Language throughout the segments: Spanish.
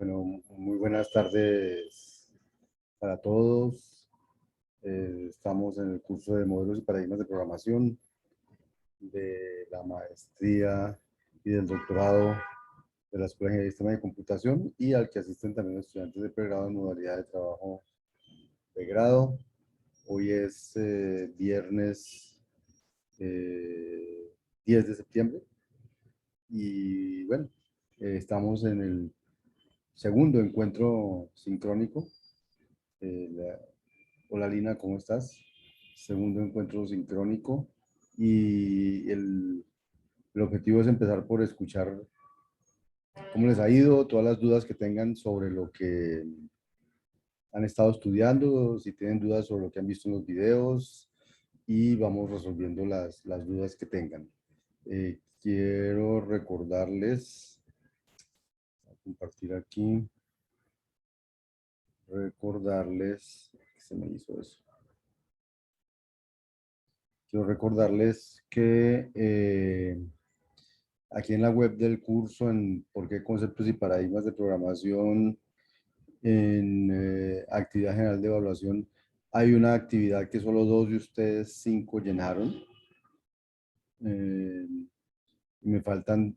Bueno, muy buenas tardes para todos. Estamos en el curso de modelos y paradigmas de programación de la maestría y del doctorado de la Escuela de Ingeniería de Sistema de Computación y al que asisten también los estudiantes de pregrado en modalidad de trabajo de grado. Hoy es viernes 10 de septiembre y bueno, estamos en el segundo encuentro sincrónico. Hola Lina, ¿cómo estás? Segundo encuentro sincrónico y el objetivo es empezar por escuchar cómo les ha ido, todas las dudas que tengan sobre lo que han estado estudiando, si tienen dudas sobre lo que han visto en los videos y vamos resolviendo las dudas que tengan. Quiero recordarles, voy a compartir aquí, recordarles, ¿qué se me hizo eso? Quiero recordarles que aquí en la web del curso, en por qué conceptos y paradigmas de programación, en actividad general de evaluación, hay una actividad que solo 2 de ustedes 5 llenaron. Y me faltan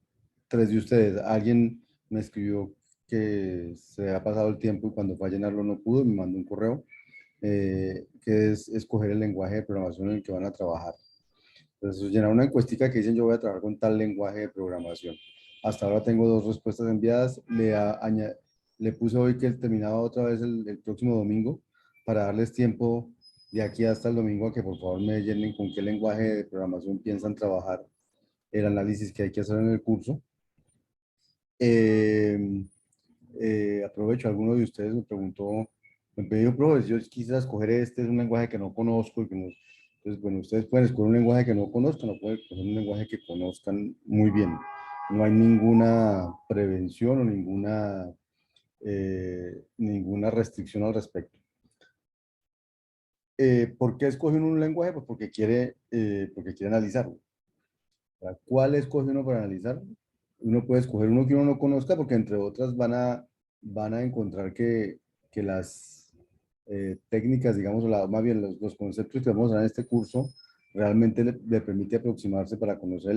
3 de ustedes. Alguien me escribió que se ha pasado el tiempo y cuando fue a llenarlo no pudo, me mandó un correo, que es escoger el lenguaje de programación en el que van a trabajar. Entonces, llenar una encuestica que dicen yo voy a trabajar con tal lenguaje de programación. Hasta ahora tengo 2 respuestas enviadas. Le puse hoy que terminaba otra vez el próximo domingo para darles tiempo de aquí hasta el domingo a que por favor me llenen con qué lenguaje de programación piensan trabajar el análisis que hay que hacer en el curso. Eh, Aprovecho, alguno de ustedes me preguntó, me pidió, profe, yo quisiera escoger este, es un lenguaje que no conozco y que no. Entonces, bueno, ustedes pueden escoger un lenguaje que no conozcan o pueden escoger un lenguaje que conozcan muy bien. No hay ninguna prevención o ninguna restricción al respecto. ¿Por qué escoge uno un lenguaje? Pues porque quiere analizarlo. ¿Cuál escoge uno para analizar? Uno puede escoger uno que uno no conozca porque entre otras van a encontrar que las técnicas, digamos, más bien los conceptos que vamos a dar en este curso realmente le permite aproximarse para conocer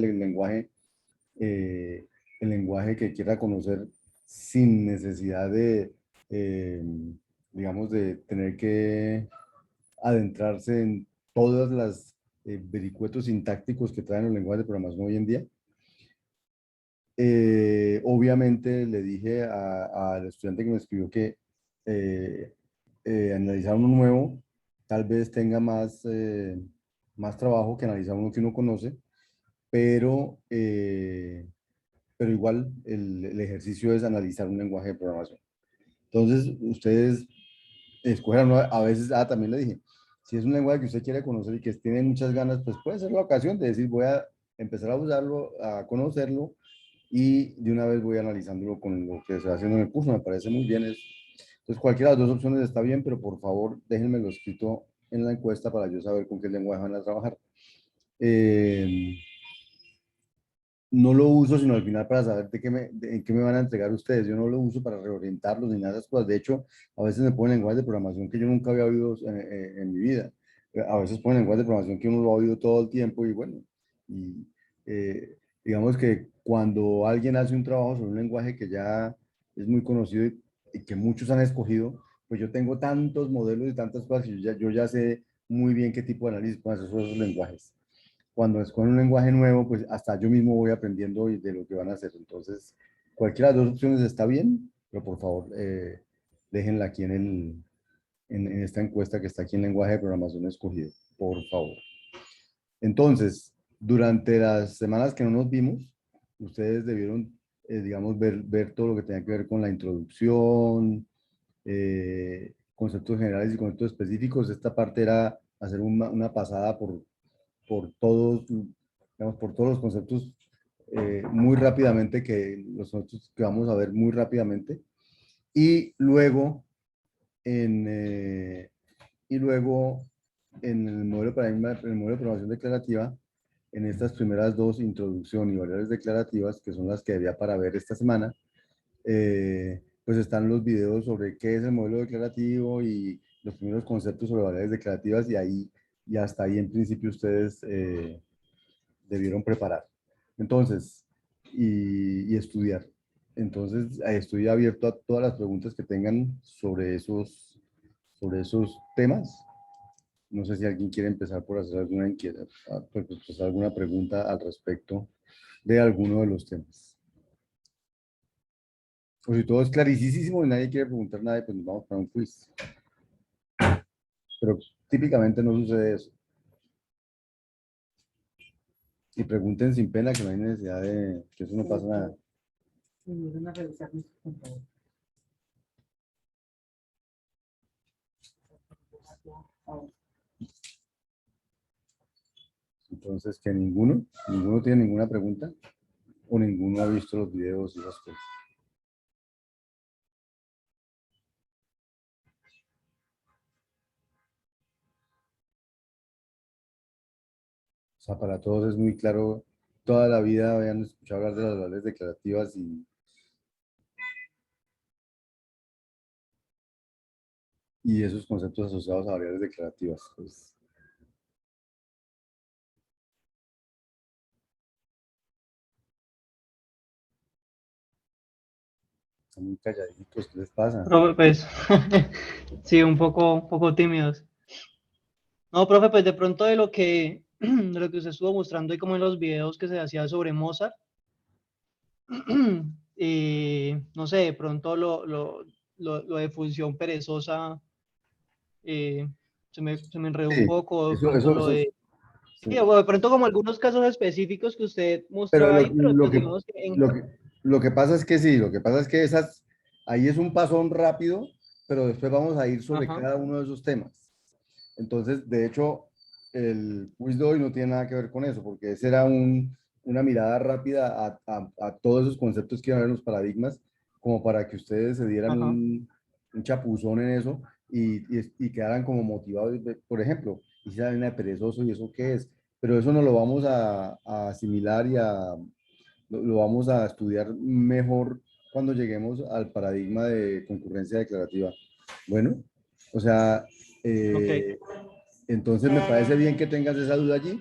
eh, el lenguaje que quiera conocer sin necesidad eh, digamos, de tener que adentrarse en todas las vericuetos sintácticos que traen los lenguajes de programación hoy en día. Obviamente le dije al estudiante que me escribió que analizar uno nuevo tal vez tenga más trabajo que analizar uno que uno conoce, pero igual el ejercicio es analizar un lenguaje de programación. Entonces, ustedes escogerán, a veces, también le dije, si es un lenguaje que usted quiere conocer y que tiene muchas ganas, pues puede ser la ocasión de decir, voy a empezar a usarlo, a conocerlo, y de una vez voy analizándolo con lo que se va haciendo en el curso. Me parece muy bien eso. Entonces, cualquiera de las dos opciones está bien, pero por favor, déjenmelo escrito en la encuesta para yo saber con qué lenguaje van a trabajar. No lo uso sino al final para saber en qué me van a entregar ustedes. Yo no lo uso para reorientarlos ni nada de esas cosas. De hecho, a veces me ponen lenguajes de programación que yo nunca había oído en mi vida. A veces ponen lenguajes de programación que uno lo ha oído todo el tiempo y bueno, y digamos que cuando alguien hace un trabajo sobre un lenguaje que ya es muy conocido y que muchos han escogido, pues yo tengo tantos modelos y tantas cosas que yo ya sé muy bien qué tipo de análisis pueden hacer sobre esos lenguajes. Cuando escogen un lenguaje nuevo, pues hasta yo mismo voy aprendiendo de lo que van a hacer. Entonces, cualquiera de las dos opciones está bien, pero por favor, déjenla aquí en esta encuesta que está aquí en lenguaje de programación escogido, por favor. Entonces, durante las semanas que no nos vimos, ustedes debieron, digamos, ver todo lo que tenía que ver con la introducción, conceptos generales y conceptos específicos. Esta parte era hacer una pasada por todos, digamos, por todos los conceptos muy rápidamente, que los conceptos que vamos a ver muy rápidamente. Y luego, en, eh, y luego en el modelo, en el modelo de programación declarativa, en estas primeras dos, introducción y variables declarativas, que son las que había para ver esta semana, pues están los videos sobre qué es el modelo declarativo y los primeros conceptos sobre variables declarativas y ahí, y hasta ahí en principio ustedes debieron preparar. Entonces, y estudiar. Entonces, estoy abierto a todas las preguntas que tengan sobre esos temas. No sé si alguien quiere empezar por hacer alguna inquieta, pues, alguna pregunta al respecto de alguno de los temas. O si todo es clarísimo y nadie quiere preguntar nada, pues nos vamos para un quiz. Pero típicamente no sucede eso. Y pregunten sin pena, que no hay necesidad de que eso no pasa nada. Vinieron a revisar mis computadores. Entonces, que ninguno tiene ninguna pregunta o ninguno ha visto los videos y esas cosas. O sea, para todos es muy claro, toda la vida habían escuchado hablar de las variables declarativas y esos conceptos asociados a variables declarativas. Pues, están muy calladitos, ¿qué les pasa? Profe, pues, sí, un poco tímidos. No, profe, pues de pronto de lo que usted estuvo mostrando y como en los videos que se hacía sobre Mozart, no sé, de pronto lo de función perezosa se me enredó un Sí, poco, de eso, pronto eso, lo eso, de, sí. sí, bueno, de pronto como algunos casos específicos que usted Pero mostraba ahí, pero pues digamos que lo que, lo que pasa es que sí, lo que pasa es que ahí es un pasón rápido, pero después vamos a ir sobre ajá, cada uno de esos temas. Entonces, de hecho, el quiz de hoy no tiene nada que ver con eso, porque ese era una mirada rápida a todos esos conceptos que iban a ver en los paradigmas, como para que ustedes se dieran ajá, un chapuzón en eso y quedaran como motivados. Por ejemplo, y si saben de perezoso y eso qué es, pero eso no lo vamos a asimilar lo vamos a estudiar mejor cuando lleguemos al paradigma de concurrencia declarativa. Bueno, o sea, ok, eh, entonces me parece bien que tengas esa duda allí,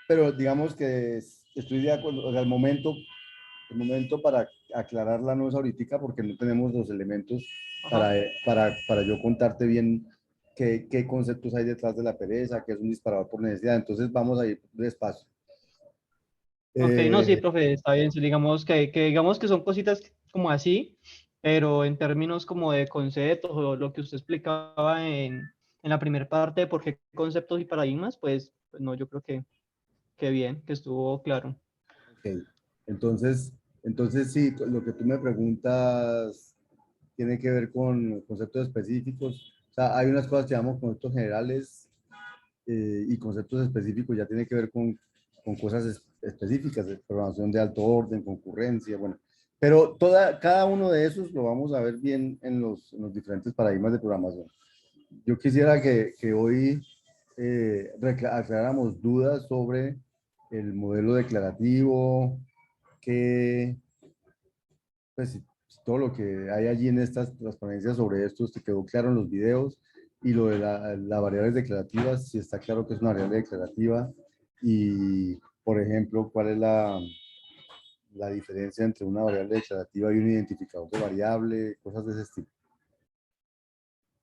pero digamos que estoy de acuerdo, o sea, el momento para aclararla no es ahorita porque no tenemos los elementos ajá, para yo contarte bien qué conceptos hay detrás de la pereza, qué es un disparador por necesidad, entonces vamos a ir despacio. ok, no, sí, Eh, profe, está bien, sí, digamos que son cositas como así, pero en términos como de conceptos o lo que usted explicaba en la primera parte de por qué conceptos y paradigmas, pues no, yo creo que bien, que estuvo claro. ok. Entonces, entonces sí, lo que tú me preguntas tiene que ver con conceptos específicos. O sea, hay unas cosas que llamamos conceptos generales y conceptos específicos ya tiene que ver con cosas específicas, de programación de alto orden, concurrencia, bueno. Pero cada uno de esos lo vamos a ver bien en los diferentes paradigmas de programación. Yo quisiera que hoy aclaráramos dudas sobre el modelo declarativo, que pues, si todo lo que hay allí en estas transparencias sobre esto, te quedó claro en los videos, y lo de las variables declarativas, si está claro que es una variable declarativa, y por ejemplo, cuál es la diferencia entre una variable declarativa y un identificador de variable, cosas de ese estilo.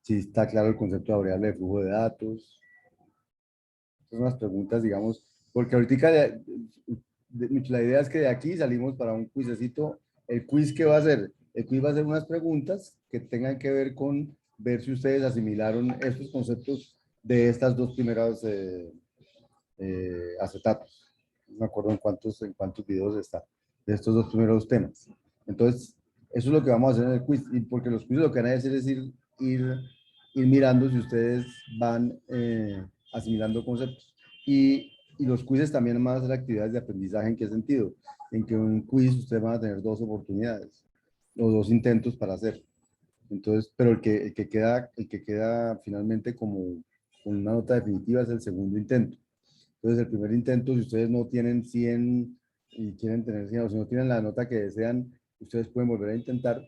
Si está claro el concepto de variable de flujo de datos. Estas son las preguntas, digamos, porque ahorita la idea es que de aquí salimos para un quizecito. ¿El quiz qué va a hacer? El quiz va a hacer unas preguntas que tengan que ver con ver si ustedes asimilaron estos conceptos de estas dos primeras acetatos. No me acuerdo en cuántos videos está, de estos dos primeros temas. Entonces, eso es lo que vamos a hacer en el quiz, y porque los quiz lo que van a hacer es ir mirando si ustedes van asimilando conceptos. Y los quizzes también van a ser actividades de aprendizaje. ¿En qué sentido? En que un quiz ustedes van a tener dos oportunidades o dos intentos para hacer. Entonces, pero el que queda finalmente como con una nota definitiva es el segundo intento. Entonces, el primer intento, si ustedes no tienen 100 y quieren tener 100, o si no tienen la nota que desean, ustedes pueden volver a intentar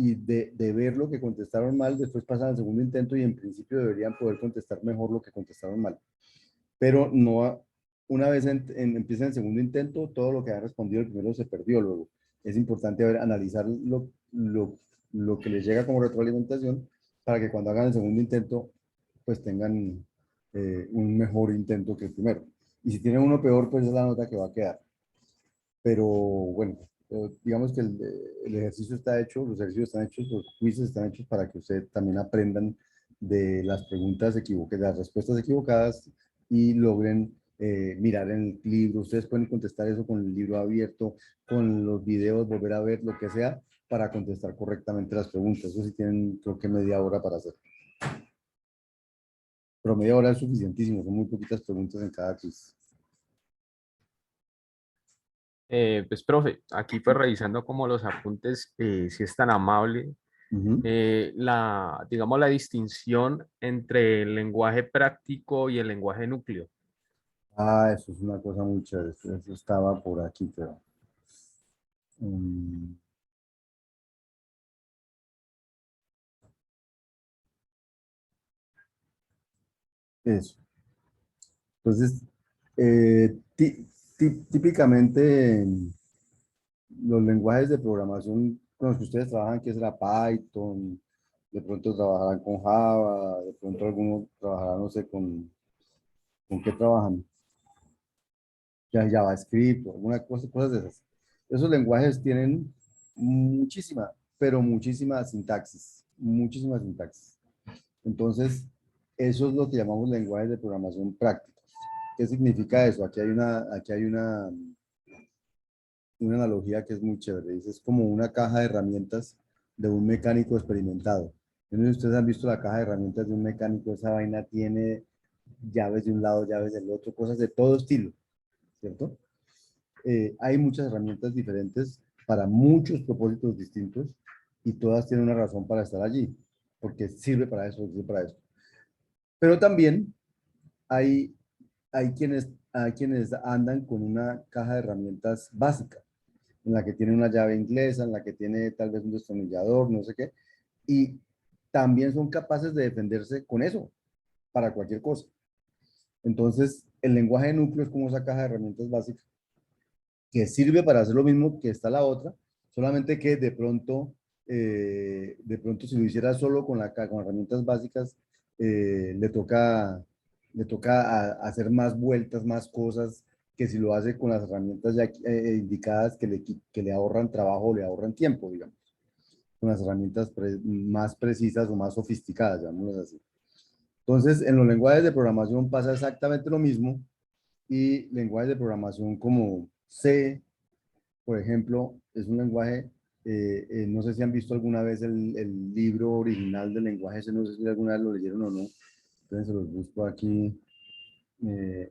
y de ver lo que contestaron mal, después pasan al segundo intento y en principio deberían poder contestar mejor lo que contestaron mal. Pero no, una vez empieza el segundo intento, todo lo que ha respondido el primero se perdió luego. Es importante analizar lo que les llega como retroalimentación para que cuando hagan el segundo intento, pues tengan un mejor intento que el primero. Y si tienen uno peor, pues es la nota que va a quedar. Pero bueno, digamos que el ejercicio está hecho, los ejercicios están hechos, los quizzes están hechos para que ustedes también aprendan de las preguntas equivocadas, de las respuestas equivocadas y logren mirar en el libro. Ustedes pueden contestar eso con el libro abierto, con los videos, volver a ver lo que sea para contestar correctamente las preguntas. Eso sí tienen, creo que media hora para hacer. Pero media hora es suficientísimo, son muy poquitas preguntas en cada quiz. Pues, profe, aquí pues revisando como los apuntes, si es tan amable, Ujú. digamos, la distinción entre el lenguaje práctico y el lenguaje núcleo. Ah, eso es una cosa muy chévere. Eso estaba por aquí, pero. mm, Eso. Entonces, típicamente los lenguajes de programación con los que ustedes trabajan, que será Python, de pronto trabajarán con Java, de pronto algunos trabajarán, no sé, ¿con qué trabajan? Ya JavaScript, o alguna cosa, cosas de esas. Esos lenguajes tienen muchísima, pero muchísima sintaxis, muchísima sintaxis. Entonces, eso es lo que llamamos lenguajes de programación prácticos. ¿Qué significa eso? Aquí hay una analogía que es muy chévere. Dice, es como una caja de herramientas de un mecánico experimentado. Yo no sé si ustedes han visto la caja de herramientas de un mecánico. Esa vaina tiene llaves de un lado, llaves del otro, cosas de todo estilo, ¿cierto? Hay muchas herramientas diferentes para muchos propósitos distintos y todas tienen una razón para estar allí, porque sirve para eso, sirve para eso. Pero también hay, hay quienes andan con una caja de herramientas básica, en la que tiene una llave inglesa, en la que tiene tal vez un destornillador, no sé qué, y también son capaces de defenderse con eso, para cualquier cosa. Entonces, el lenguaje de núcleo es como esa caja de herramientas básicas que sirve para hacer lo mismo que está la otra, solamente que de pronto si lo hiciera solo con herramientas básicas, le toca hacer más vueltas, más cosas, que si lo hace con las herramientas ya indicadas que le ahorran trabajo, le ahorran tiempo, digamos, con las herramientas más precisas o más sofisticadas, llamémoslas así. Entonces, en los lenguajes de programación pasa exactamente lo mismo y lenguajes de programación como C, por ejemplo, es un lenguaje, no sé si han visto alguna vez el libro original del lenguaje C, no sé si alguna vez lo leyeron o no, entonces se los busco aquí. eh,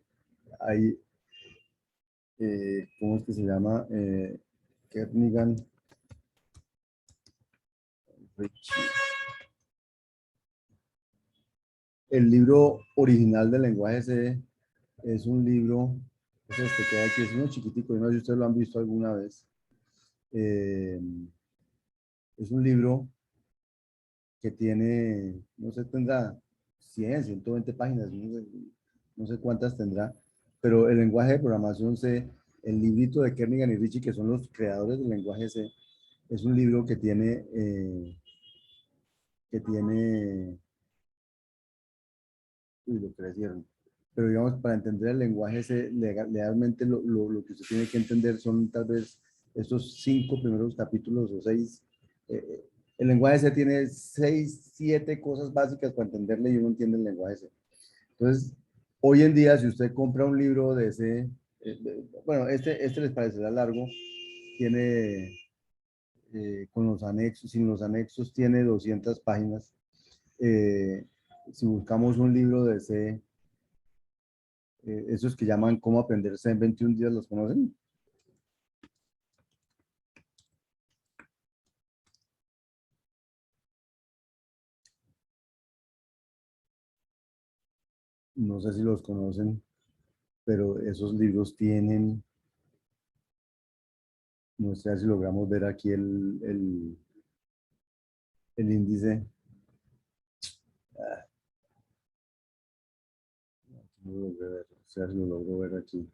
hay, ¿Cómo es que se llama? Kernighan Ritchie. El libro original del lenguaje C es un libro, es este que hay aquí, es uno chiquitico, no sé si ustedes lo han visto alguna vez. Eh, es un libro que tiene, no sé, tendrá 100, 120 páginas, no sé cuántas tendrá, pero el lenguaje de programación C, el librito de Kernighan y Ritchie, que son los creadores del lenguaje C, es un libro que tiene, lo crecieron. Pero digamos, para entender el lenguaje C, legalmente lo que usted tiene que entender son tal vez estos 5 primeros capítulos o 6. El lenguaje C tiene 6, 7 cosas básicas para entenderle y uno entiende el lenguaje C. Entonces, hoy en día, si usted compra un libro de C, bueno, este les parecerá largo, tiene, con los anexos, sin los anexos, tiene 200 páginas. Eh, si buscamos un libro de C, esos que llaman cómo aprender C en 21 días, ¿los conocen? No sé si los conocen, pero esos libros tienen, no sé si logramos ver aquí el índice. No lo logré ver, o sea, lo logro ver aquí.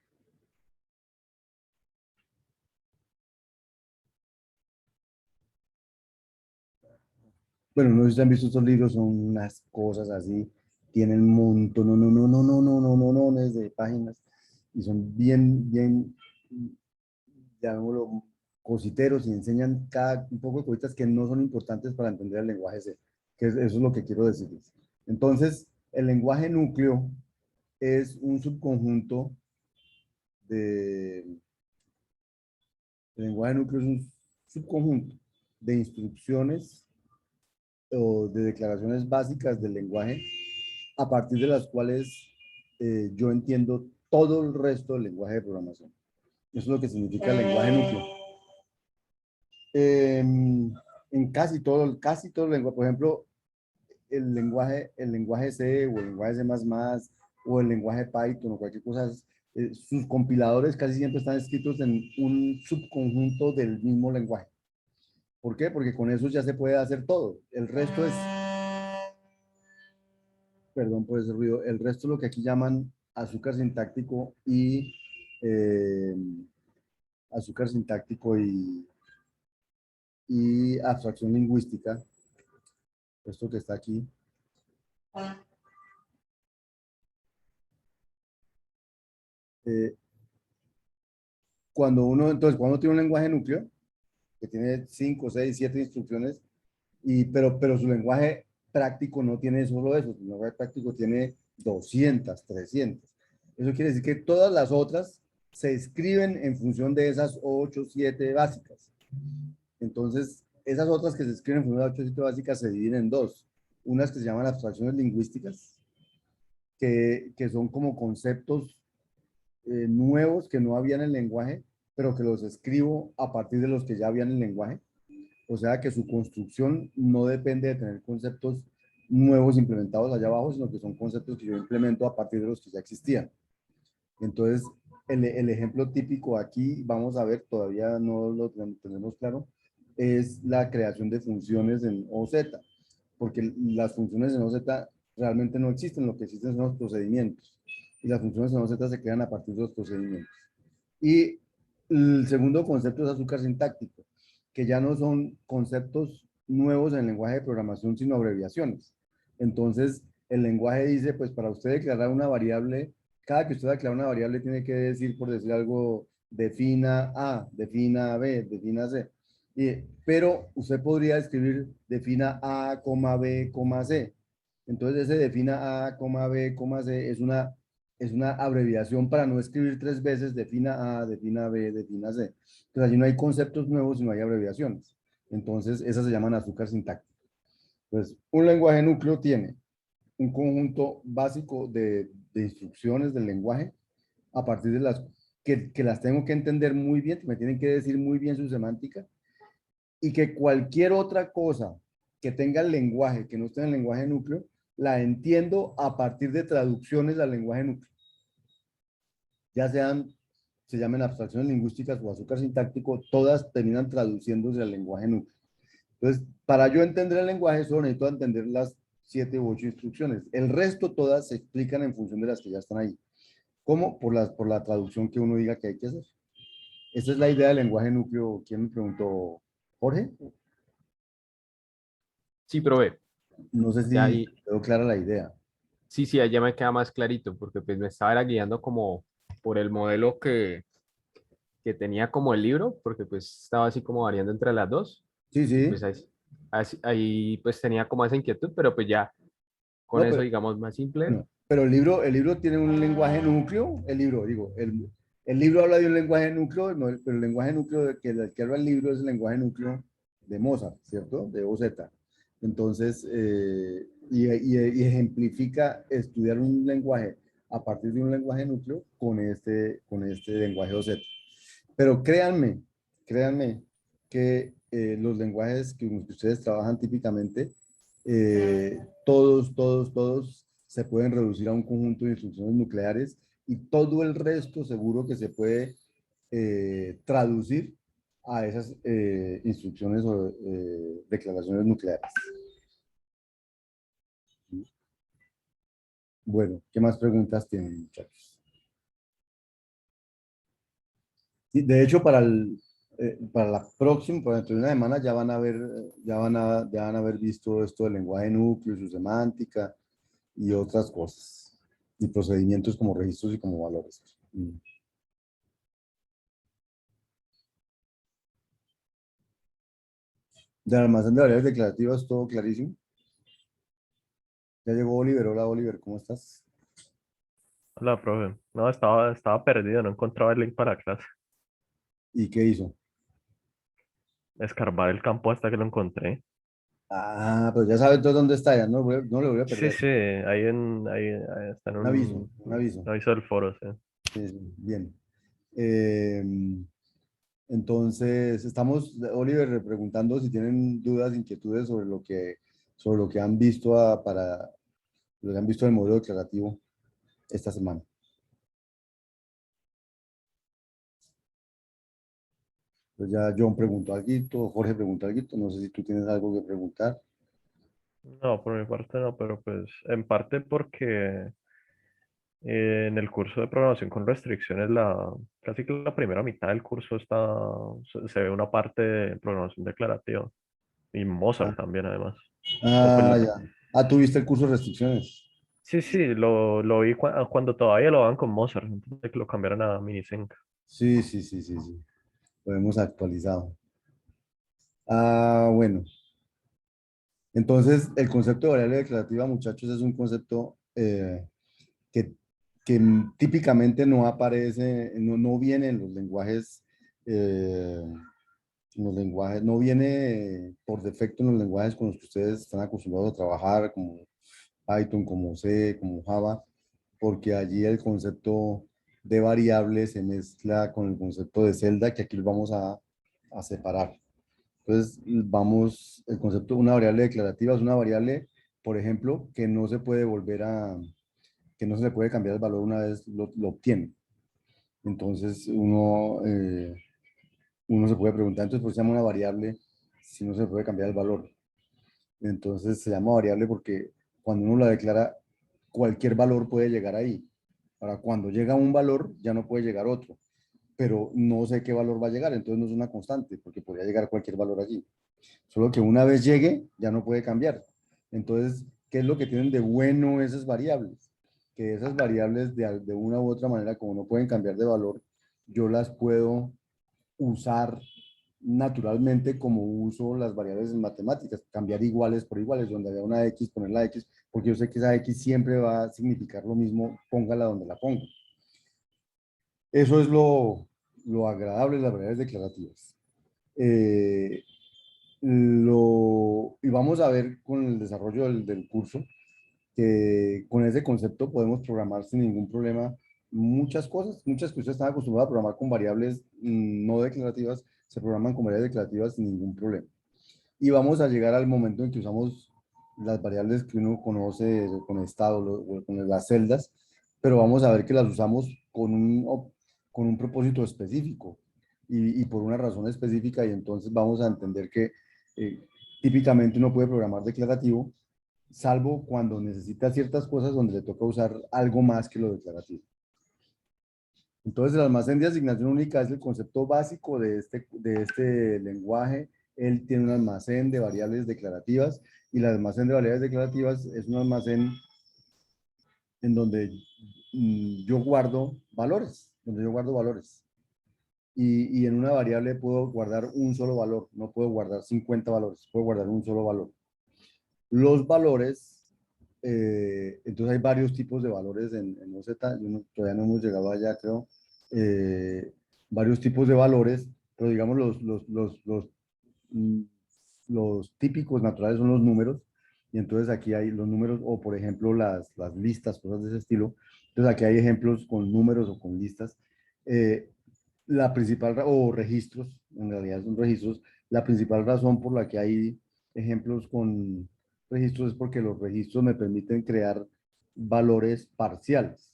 Bueno, no sé si han visto estos libros, son unas cosas así, tienen un montón, de páginas y son bien, llamémoslo, cositeros y enseñan un poco de cositas que no son importantes para entender el lenguaje C, eso es lo que quiero decirles. Entonces, el lenguaje núcleo es un subconjunto de, el lenguaje núcleo es un subconjunto de instrucciones o de declaraciones básicas del lenguaje a partir de las cuales yo entiendo todo el resto del lenguaje de programación. Eso es lo que significa el lenguaje núcleo. En casi todo el lenguaje, por ejemplo, el lenguaje C o el lenguaje C++ o el lenguaje Python o cualquier cosa, sus compiladores casi siempre están escritos en un subconjunto del mismo lenguaje. ¿Por qué? Porque con eso ya se puede hacer todo. El resto es, perdón por ese ruido, el resto es lo que aquí llaman azúcar sintáctico eh, azúcar sintáctico y abstracción lingüística. Esto que está aquí. Eh, cuando tiene un lenguaje núcleo, que tiene 5, 6, 7 instrucciones, pero su lenguaje práctico no tiene solo eso, su lenguaje práctico tiene 200, 300. Eso quiere decir que todas las otras se escriben en función de esas 8, 7 básicas. Entonces, esas otras que se escriben en función de las 8, 7 básicas se dividen en dos. Unas que se llaman abstracciones lingüísticas, que son como conceptos nuevos que no había en el lenguaje, pero que los escribo a partir de los que ya habían en el lenguaje. O sea que su construcción no depende de tener conceptos nuevos implementados allá abajo, sino que son conceptos que yo implemento a partir de los que ya existían. Entonces, el ejemplo típico aquí, vamos a ver, todavía no lo tenemos claro, es la creación de funciones en OZ, porque las funciones en OZ realmente no existen, lo que existen son los procedimientos, y las funciones en OZ se crean a partir de los procedimientos. Y el segundo concepto es azúcar sintáctico, que ya no son conceptos nuevos en el lenguaje de programación, sino abreviaciones. Entonces, el lenguaje dice, pues para usted declarar una variable, cada que usted declara una variable tiene que decir, por decir algo, defina A, defina B, defina C. Pero usted podría escribir defina A, B, C. Entonces, ese defina A, B, C es una abreviación para no escribir 3 veces defina A, defina B, defina C. Entonces allí no hay conceptos nuevos y no hay abreviaciones. Entonces esas se llaman azúcar sintáctico. Entonces un lenguaje núcleo tiene un conjunto básico de instrucciones del lenguaje a partir de las que las tengo que entender muy bien, que me tienen que decir muy bien su semántica y que cualquier otra cosa que tenga el lenguaje, que no esté en el lenguaje núcleo, la entiendo a partir de traducciones al lenguaje núcleo. Ya se llamen abstracciones lingüísticas o azúcar sintáctico, todas terminan traduciéndose al lenguaje núcleo. Entonces, para yo entender el lenguaje, solo necesito entender las 7 u 8 instrucciones. El resto todas se explican en función de las que ya están ahí. ¿Cómo? Por la traducción que uno diga que hay que hacer. Esa es la idea del lenguaje núcleo. ¿Quién me preguntó? ¿Jorge? Sí, probé. No sé Ya si ahí, quedó clara la idea. sí, sí, ya me queda más clarito, porque pues me estaba era guiando como por el modelo que tenía como el libro, porque pues estaba así como variando entre las dos, Sí, y sí. pues ahí pues tenía como esa inquietud, pero pues ya con No, eso pero digamos más simple. bueno, pero el libro tiene un lenguaje núcleo, el libro, digo, el libro habla de un lenguaje núcleo, pero el lenguaje núcleo del que habla el libro es el lenguaje núcleo de Mozart, ¿cierto? De OZ. Entonces, y ejemplifica estudiar un lenguaje a partir de un lenguaje núcleo con este lenguaje OZ. Pero créanme que los lenguajes que ustedes trabajan típicamente, todos se pueden reducir a un conjunto de instrucciones nucleares y todo el resto seguro que se puede traducir a esas instrucciones o declaraciones nucleares. Bueno, ¿qué más preguntas tienen, muchachos? Sí, de hecho, para la próxima, para dentro de una semana, ya van a ver, ya van a haber visto esto del lenguaje núcleo, su semántica y otras cosas. Y procedimientos como registros y como valores. De almacén de variables declarativas, todo clarísimo. Ya llegó Oliver. Hola, Oliver, ¿cómo estás? Hola, profe. No, estaba perdido, no encontraba el link para la clase. ¿Y qué hizo? Escarbar el campo hasta que lo encontré. Ah, pues ya sabes entonces dónde está, ya no lo voy a Sí, perder. sí, ahí está en Un aviso, un un aviso. aviso del foro, sí. Sí, sí, bien. Eh, entonces, estamos, Oliver, preguntando si tienen dudas, inquietudes sobre lo que han visto para lo que han visto del modelo declarativo esta semana. Pues ya John preguntó algo, Jorge preguntó algo, no sé si tú tienes algo que preguntar. No, por mi parte no, pero pues en parte porque en el curso de programación con restricciones, casi que la primera mitad del curso se ve una parte de programación declarativa y Ah, Mozart también además. O pues, ya. Ah, ¿tuviste el curso de restricciones? sí, sí, lo vi cuando todavía lo daban con Mozart, antes de que lo cambiaran a Minisync. Sí, sí, sí, sí, sí. Lo hemos actualizado. Ah, bueno. Entonces, el concepto de variable declarativa, muchachos, es un concepto que, que típicamente no aparece, no viene eh, en los lenguajes, no viene por defecto en los lenguajes con los que ustedes están acostumbrados a trabajar, como Python, como C, como Java, porque allí el concepto de variable se mezcla con el concepto de celda, que aquí lo vamos a separar. Entonces, el concepto de una variable declarativa es una variable, por ejemplo, que no se le puede cambiar el valor una vez lo obtiene. Entonces, uno se puede preguntar, entonces, ¿por qué se llama una variable si no se le puede cambiar el valor? Entonces, se llama variable porque cuando uno la declara, cualquier valor puede llegar ahí. Ahora, cuando llega un valor, ya no puede llegar otro, pero no sé qué valor va a llegar, entonces no es una constante, porque podría llegar cualquier valor allí. Solo que una vez llegue, ya no puede cambiar. Entonces, ¿qué es lo que tienen de bueno esas variables? Que esas variables de una u otra manera, como no pueden cambiar de valor, yo las puedo usar naturalmente como uso las variables en matemáticas, cambiar iguales por iguales, donde haya una X, poner la X, porque yo sé que esa X siempre va a significar lo mismo, póngala donde la ponga. Eso es lo agradable de las variables declarativas. Eh, y vamos a ver con el desarrollo del curso que con ese concepto podemos programar sin ningún problema muchas que ustedes están acostumbrados a programar con variables no declarativas, se programan con variables declarativas sin ningún problema. Y vamos a llegar al momento en que usamos las variables que uno conoce con estado o con las celdas, pero vamos a ver que las usamos con un propósito específico y por una razón específica y entonces vamos a entender que típicamente uno puede programar declarativo, salvo cuando necesita ciertas cosas donde le toca usar algo más que lo declarativo. Entonces, el almacén de asignación única es el concepto básico de este lenguaje. Él tiene un almacén de variables declarativas y el almacén de variables declarativas es un almacén en donde yo guardo valores, Y en una variable puedo guardar un solo valor, no puedo guardar 50 valores, puedo guardar un solo valor. Los valores, entonces hay varios tipos de valores en OZ, todavía no hemos llegado allá, creo, eh, varios tipos de valores, pero digamos mm, los típicos naturales son los números, y entonces aquí hay los números, o por ejemplo las listas, cosas de ese estilo. Entonces aquí hay ejemplos con números o con listas. Eh, o registros, en realidad son registros, la principal razón por la que hay ejemplos con registros es porque los registros me permiten crear valores parciales.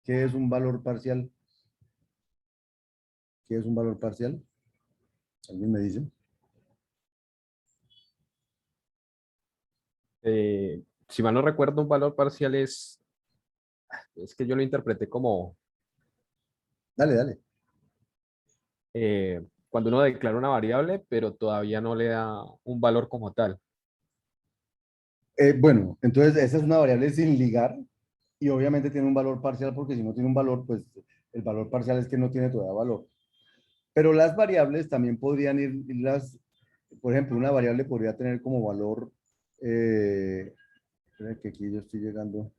¿Qué es un valor parcial? ¿Qué es un valor parcial? ¿Alguien me dice? Si mal no recuerdo, un valor parcial es que yo lo interpreté como Dale, dale. cuando uno declara una variable, pero todavía no le da un valor como tal. Bueno, entonces esa es una variable sin ligar y obviamente tiene un valor parcial porque si no tiene un valor, pues el valor parcial es que no tiene todavía valor. Pero las variables también podrían irlas, por ejemplo, una variable podría tener como valor, espera que aquí yo estoy llegando.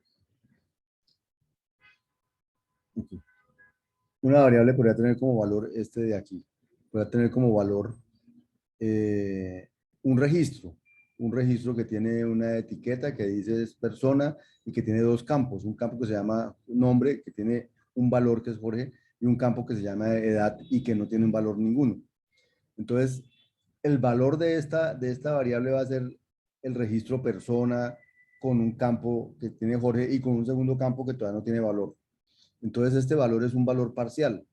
Aquí. Una variable podría tener como valor este de aquí, podría tener como valor eh, un registro, un registro que tiene una etiqueta que dice es persona y que tiene dos campos, un campo que se llama nombre, que tiene un valor que es Jorge, y un campo que se llama edad y que no tiene un valor ninguno. Entonces, el valor de esta variable va a ser el registro persona con un campo que tiene Jorge y con un segundo campo que todavía no tiene valor. Entonces, este valor es un valor parcial.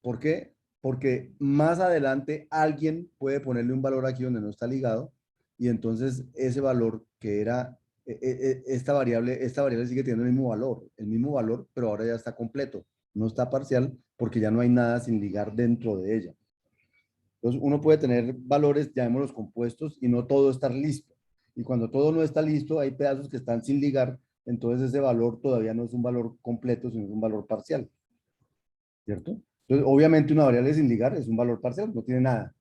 ¿Por qué? Porque más adelante alguien puede ponerle un valor aquí donde no está ligado y entonces ese valor que era esta variable sigue teniendo el mismo valor, pero ahora ya está completo, no está parcial porque ya no hay nada sin ligar dentro de ella. Entonces uno puede tener valores, llamémoslos compuestos, y no todo estar listo. Y cuando todo no está listo, hay pedazos que están sin ligar, entonces ese valor todavía no es un valor completo, sino es un valor parcial. ¿Cierto? Entonces, obviamente una variable sin ligar es un valor parcial, no tiene nada.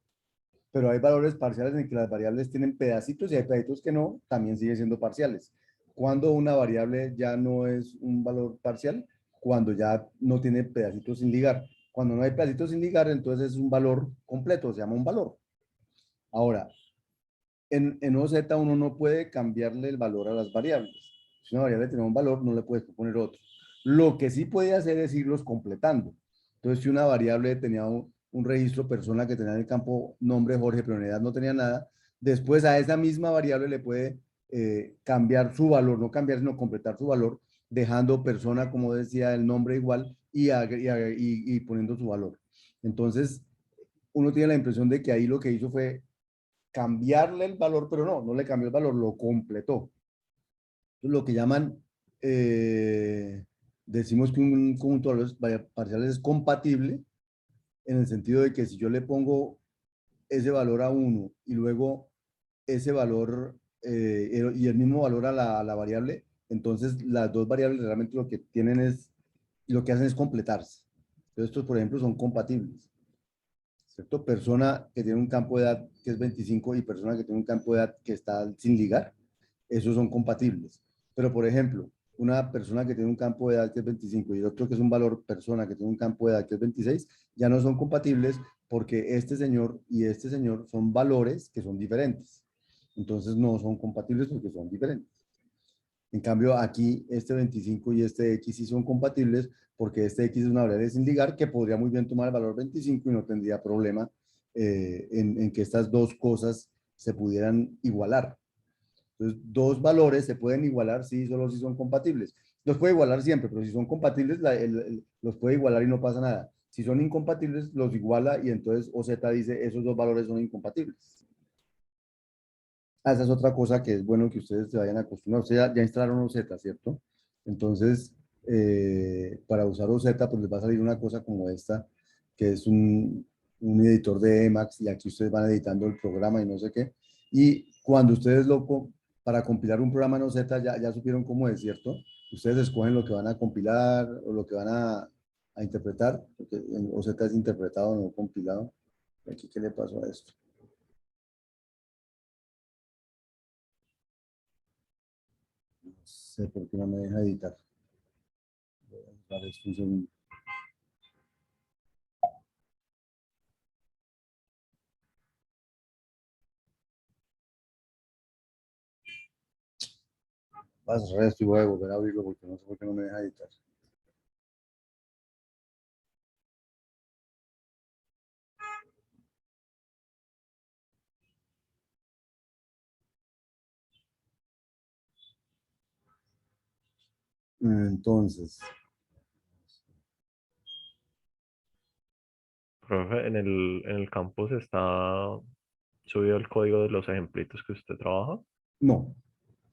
Pero hay valores parciales en que las variables tienen pedacitos y hay pedacitos que no, también siguen siendo parciales. Cuando una variable ya no es un valor parcial, cuando ya no tiene pedacitos sin ligar. Cuando no hay pedacitos sin ligar, entonces es un valor completo, se llama un valor. Ahora, en OZ uno no puede cambiarle el valor a las variables. Si una variable tiene un valor, no le puedes poner otro. Lo que sí puede hacer es irlos completando. Entonces, si una variable tenía un registro persona que tenía en el campo nombre Jorge, pero en edad no tenía nada, después a esa misma variable le puede cambiar su valor, no cambiar, sino completar su valor, dejando persona, como decía, el nombre igual y poniendo su valor. Entonces, uno tiene la impresión de que ahí lo que hizo fue cambiarle el valor, pero no, no le cambió el valor, lo completó. Lo que llaman, eh, decimos que un conjunto de valores parciales es compatible en el sentido de que si yo le pongo ese valor a uno y luego ese valor y el mismo valor a la variable, entonces las dos variables realmente lo que tienen es, lo que hacen es completarse. Entonces, estos, por ejemplo, son compatibles. ¿Cierto? Persona que tiene un campo de edad que es 25 y persona que tiene un campo de edad que está sin ligar, esos son compatibles. Pero, por ejemplo, una persona que tiene un campo de edad que es 25 y otro que es un valor persona que tiene un campo de edad que es 26, ya no son compatibles porque este señor y este señor son valores que son diferentes. Entonces no son compatibles porque son diferentes. En cambio, aquí este 25 y este X sí son compatibles porque este X es una variable sin ligar que podría muy bien tomar el valor 25 y no tendría problema en que estas dos cosas se pudieran igualar. Entonces, dos valores se pueden igualar sí, solo si son compatibles. Los puede igualar siempre, pero si son compatibles, los puede igualar y no pasa nada. Si son incompatibles, los iguala y entonces OZ dice esos dos valores son incompatibles. Ah, esa es otra cosa que es bueno que ustedes se vayan acostumbrando. Ustedes ya instalaron OZ, ¿cierto? Entonces, para usar OZ, pues les va a salir una cosa como esta, que es un editor de Emacs, y aquí ustedes van editando el programa y no sé qué. Y cuando ustedes para compilar un programa en OZ, ya supieron cómo es, ¿cierto? Ustedes escogen lo que van a compilar o lo que van a interpretar, porque en OZ es interpretado, no compilado. Aquí, ¿qué le pasó a esto? No sé por qué no me deja editar. Vale, es un segundo. Vas a cerrar esto y voy a volver a abrirlo porque no sé por qué no me deja editar. Entonces, Profe, en el campus está subido el código de los ejemplitos que usted trabaja. No,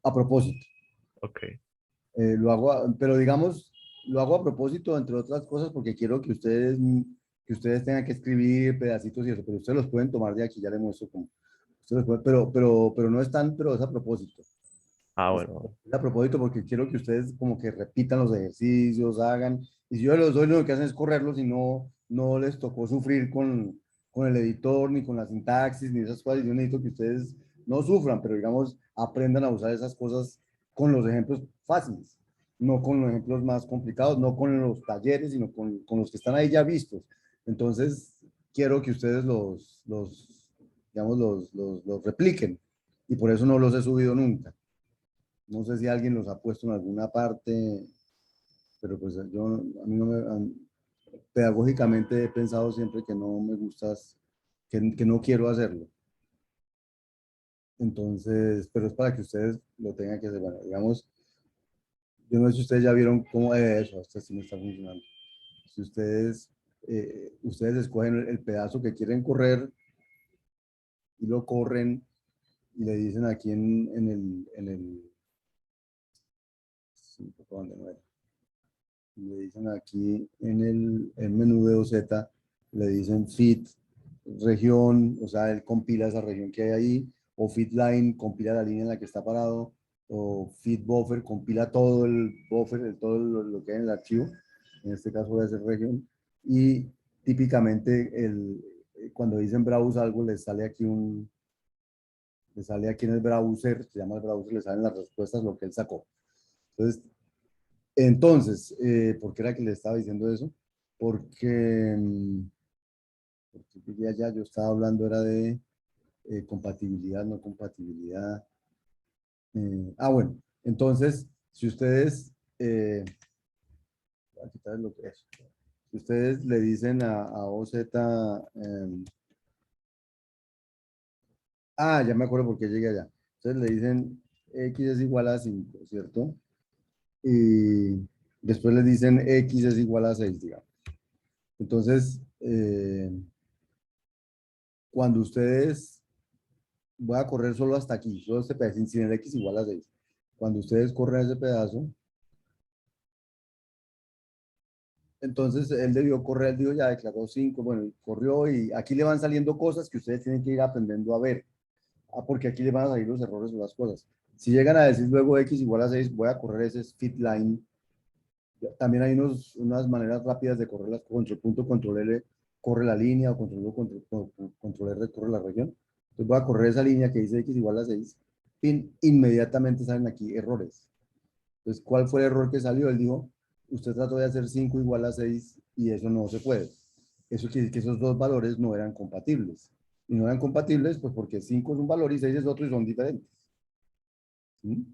a propósito. Ok. Lo hago, pero digamos, lo hago a propósito, entre otras cosas, porque quiero que ustedes tengan que escribir pedacitos y eso, pero ustedes los pueden tomar de aquí, ya les muestro cómo. Ustedes los pueden, pero no es tan, pero es a propósito. Ah, Es bueno. a propósito porque quiero que ustedes como que repitan los ejercicios, hagan, y si yo los doy, lo que hacen es correrlos y no les tocó sufrir con el editor, ni con la sintaxis, ni esas cosas. Yo necesito que ustedes no sufran, pero digamos, aprendan a usar esas cosas con los ejemplos fáciles, no con los ejemplos más complicados, no con los talleres, sino con los que están ahí ya vistos. Entonces, quiero que ustedes digamos, los repliquen, y por eso no los he subido nunca. No sé si alguien los ha puesto en alguna parte, pero pues yo, a mí no me, pedagógicamente he pensado siempre que no me gustas, que no quiero hacerlo. Entonces, pero es para que ustedes lo tengan que hacer. Bueno, digamos, yo no sé si ustedes ya vieron cómo es eso, hasta si me está funcionando. Si ustedes escogen el pedazo que quieren correr y lo corren y le dicen aquí sí, ¿dónde no era? Le dicen aquí en el menú de OZ, le dicen fit región, o sea, él compila esa región que hay ahí, o fit line, compila la línea en la que está parado, o fit buffer, compila todo el buffer, todo lo que hay en el archivo, en este caso voy a hacer región, y típicamente cuando dicen browse algo, le sale aquí en el browser, se llama el browser, le salen las respuestas, lo que él sacó. Entonces, ¿por qué era que le estaba diciendo eso? Porque, porque diría ya, yo estaba hablando, era de compatibilidad, no compatibilidad. Bueno, entonces, si ustedes, voy a quitar lo que es. Si ustedes le dicen a OZ, ya me acuerdo por qué llegué allá. Entonces le dicen X es igual a 5, ¿cierto? Y después les dicen X es igual a 6, digamos. Entonces, cuando ustedes, voy a correr solo hasta aquí, solo este pedacito, sin el X igual a 6. Cuando ustedes corren ese pedazo, entonces él debió correr, él dijo, ya declaró 5, bueno, corrió y aquí le van saliendo cosas que ustedes tienen que ir aprendiendo a ver, porque aquí le van a salir los errores o las cosas. Si llegan a decir luego X igual a 6, voy a correr ese fit line. También hay unas maneras rápidas de correrlas, control punto, control L, corre la línea, o control U, control R, corre la región. Entonces voy a correr esa línea que dice X igual a 6, inmediatamente salen aquí errores. Entonces, ¿cuál fue el error que salió? Él dijo, usted trató de hacer 5 igual a 6 y eso no se puede. Eso quiere decir que esos dos valores no eran compatibles. Y no eran compatibles, pues porque 5 es un valor y 6 es otro y son diferentes. ¿Sí?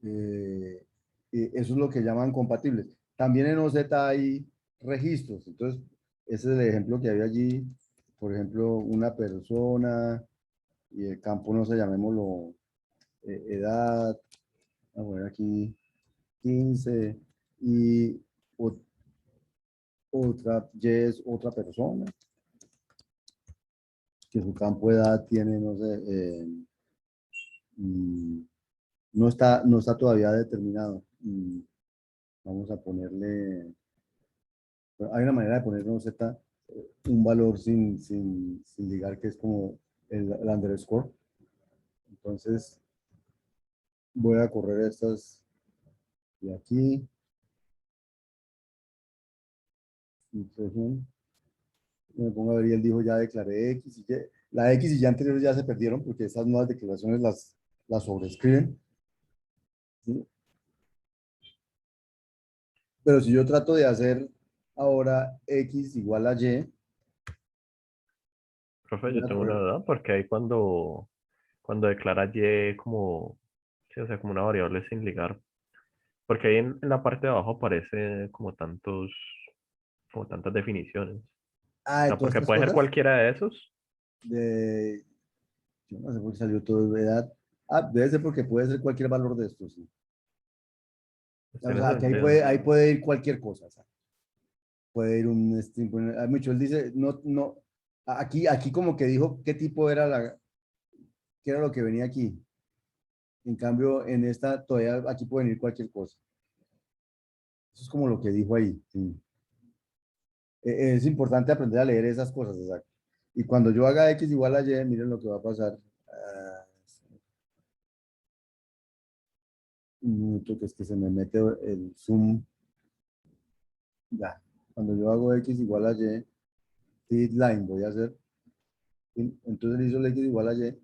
Eh, Eso es lo que llaman compatibles. También en OZ hay registros. Entonces, ese es el ejemplo que había allí. Por ejemplo, una persona y el campo, no sé, llamémoslo edad. Vamos a ver aquí 15 y otra, Y es otra persona que su campo de edad tiene, no sé, mm, no está todavía determinado. Vamos a ponerle, hay una manera de ponerle un Z, un valor sin ligar, que es como el underscore. Entonces, voy a correr estas de aquí. Me pongo a ver y él dijo, ya declaré X y Y. La X y Y anteriores ya se perdieron porque esas nuevas declaraciones las sobrescriben. ¿Sí? Pero si yo trato de hacer ahora X igual a Y, Profe, voy yo a tengo una correr. duda porque ahí cuando declara Y como, sí, o sea, como una variable sin ligar, porque ahí en la parte de abajo aparece como tantas definiciones. O De sea, todas porque estas puede ser cosas, cualquiera de esos. de, yo no sé por qué salió todo de edad. Debe ser porque puede ser cualquier valor de estos. ¿Sí? Pues O tiene sea, que sentido. ahí puede ir cualquier cosa. ¿Sabes? puede ir un tiempo. Hay mucho, él dice, aquí como que dijo qué tipo era qué era lo que venía aquí. En cambio, en esta todavía aquí puede venir cualquier cosa. Eso es como lo que dijo ahí. Sí. Es importante aprender a leer esas cosas, exacto. Y cuando yo haga X igual a Y, miren lo que va a pasar. Un minuto, que es que se me mete el zoom. Ya. Cuando yo hago X igual a Y, feed line voy a hacer. Entonces hizo el X igual a Y.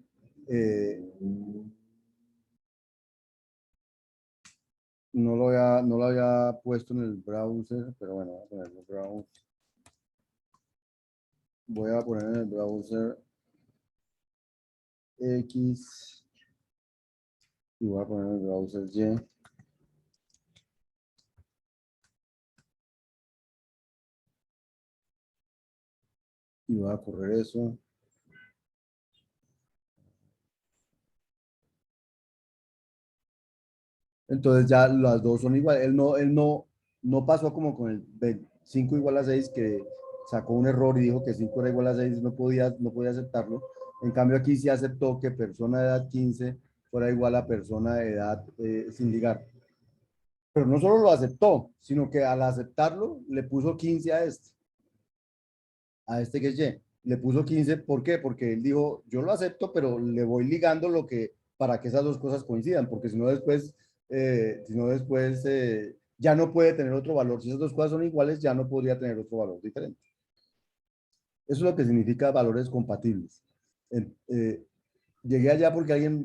No lo había puesto en el browser, pero bueno, voy a ponerlo en el browser. Voy a poner en el browser X y voy a poner en el browser Y. Y voy a correr eso. Entonces ya las dos son iguales. No pasó como con el 5 igual a 6, que sacó un error y dijo que 5 era igual a 6, no podía aceptarlo. En cambio aquí sí aceptó que persona de edad 15 fuera igual a persona de edad sin ligar. Pero no solo lo aceptó, sino que al aceptarlo le puso 15 a este que es Y. Le puso 15, ¿por qué? Porque él dijo, yo lo acepto, pero le voy ligando para que esas dos cosas coincidan, porque si no después ya no puede tener otro valor. Si esas dos cosas son iguales, ya no podría tener otro valor diferente. Eso es lo que significa valores compatibles. Llegué allá porque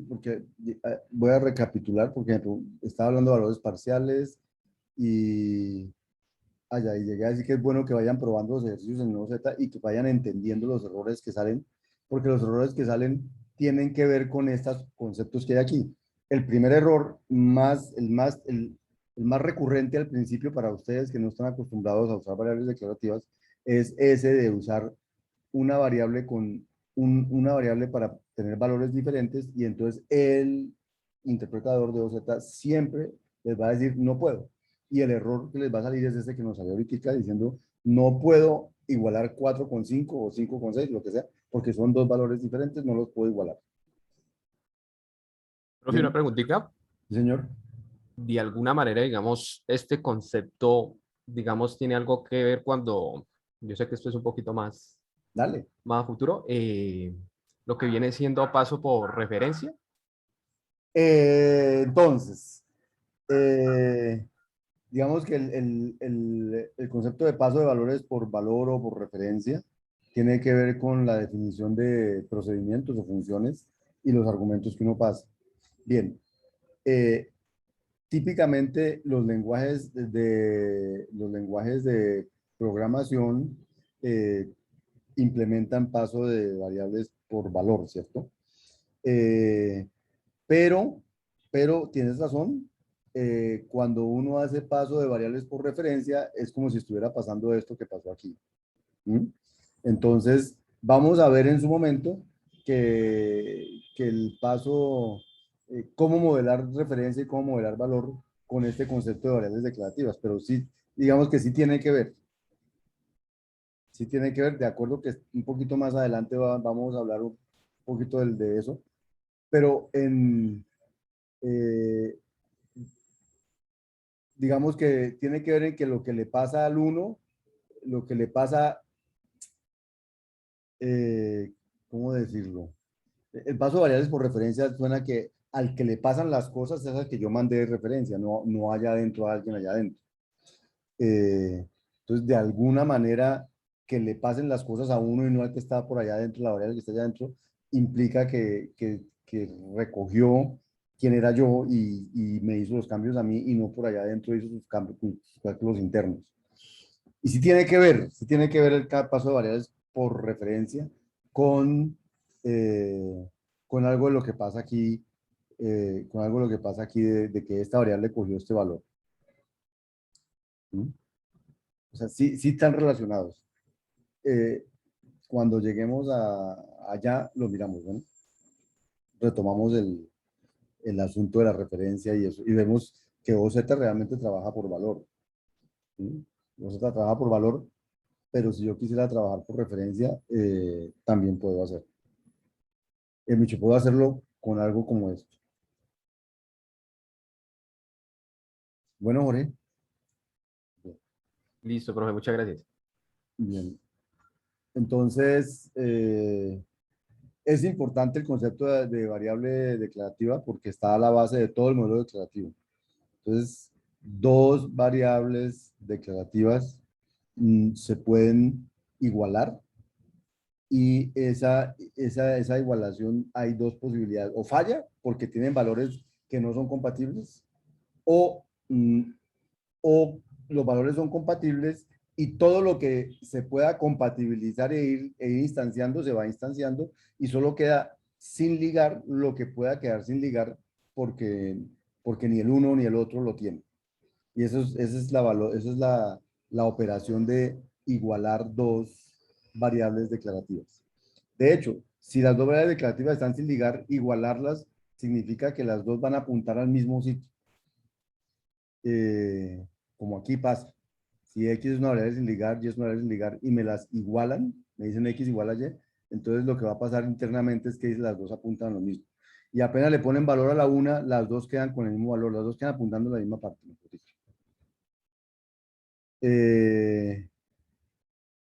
voy a recapitular, porque estaba hablando de valores parciales y allá, y llegué a decir que es bueno que vayan probando los ejercicios en Nuevo Z y que vayan entendiendo los errores que salen, porque los errores que salen tienen que ver con estos conceptos que hay aquí. El primer error, el más recurrente al principio para ustedes que no están acostumbrados a usar variables declarativas, es ese de usar una variable una variable para tener valores diferentes, y entonces el interpretador de OZ siempre les va a decir no puedo. Y el error que les va a salir es ese que nos salió ahorita diciendo no puedo igualar 4,5 o 5,6, lo que sea, porque son dos valores diferentes, no los puedo igualar. Profe, una ¿Bien? preguntita. ¿Sí, señor? De alguna manera, digamos, este concepto, digamos, tiene algo que ver cuando, yo sé que esto es un poquito Dale. más a futuro, lo que viene siendo paso por referencia. Entonces, digamos que el concepto de paso de valores por valor o por referencia tiene que ver con la definición de procedimientos o funciones y los argumentos que uno pasa. Bien, típicamente los lenguajes de programación implementan paso de variables por valor, ¿cierto? Eh, pero, pero tienes razón, cuando uno hace paso de variables por referencia, es como si estuviera pasando esto que pasó aquí. ¿Mm? Entonces, vamos a ver en su momento que el paso, cómo modelar referencia y cómo modelar valor con este concepto de variables declarativas, pero sí, digamos que sí tiene que ver, de acuerdo que un poquito más adelante vamos a hablar un poquito de eso, pero eh, digamos que tiene que ver en que lo que le pasa al uno, lo que le pasa, eh, ¿cómo decirlo? El paso de variables por referencia suena que al que le pasan las cosas es al que yo mandé de referencia, no allá adentro a alguien allá adentro. Entonces, de alguna manera, que le pasen las cosas a uno y no al que está por allá adentro, la variable que está allá adentro, implica que recogió quién era yo y me hizo los cambios a mí, y no por allá adentro hizo sus cambios, sus cálculos internos. Y sí tiene que ver el paso de variables por referencia con, eh, con algo de lo que pasa aquí, con algo de lo que pasa aquí de que esta variable cogió este valor. ¿Mm? O sea, sí están relacionados. Eh, Cuando lleguemos allá, lo miramos, ¿no? Retomamos el asunto de la referencia y eso, y vemos que OZ realmente trabaja por valor. ¿Sí? OZ trabaja por valor pero si yo quisiera trabajar por referencia, también puedo hacerlo. Micho, puedo hacerlo con algo como esto. Bueno, Jorge. Listo, profe, muchas gracias. Bien. Entonces, es importante el concepto de variable declarativa porque está a la base de todo el modelo declarativo. Entonces, dos variables declarativas se pueden igualar y esa igualación hay dos posibilidades. O falla porque tienen valores que no son compatibles o, o los valores son compatibles y todo lo que se pueda compatibilizar e ir instanciando se va instanciando y solo queda sin ligar lo que pueda quedar sin ligar porque ni el uno ni el otro lo tiene. Y esa es la operación de igualar dos variables declarativas. De hecho, si las dos variables declarativas están sin ligar, igualarlas significa que las dos van a apuntar al mismo sitio. Como aquí pasa. Si X es una variable sin ligar, Y es una variable sin ligar y me las igualan, me dicen X igual a Y, entonces lo que va a pasar internamente es que las dos apuntan a lo mismo. Y apenas le ponen valor a la una, las dos quedan con el mismo valor, las dos quedan apuntando a la misma parte.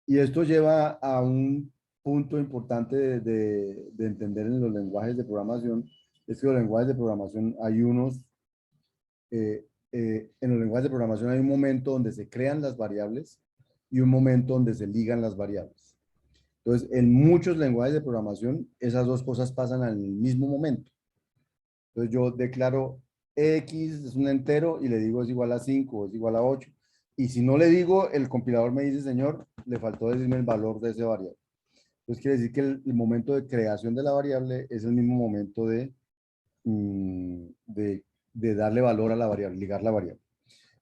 Y esto lleva a un punto importante de entender en los lenguajes de programación, es que los lenguajes de programación hay unos, en los lenguajes de programación hay un momento donde se crean las variables y un momento donde se ligan las variables. Entonces, en muchos lenguajes de programación, esas dos cosas pasan al mismo momento. Entonces, yo declaro X es un entero y le digo es igual a 5 o es igual a 8. Y si no le digo, el compilador me dice, señor, le faltó decirme el valor de ese variable. Entonces, quiere decir que el momento de creación de la variable es el mismo momento de darle valor a la variable, ligar la variable.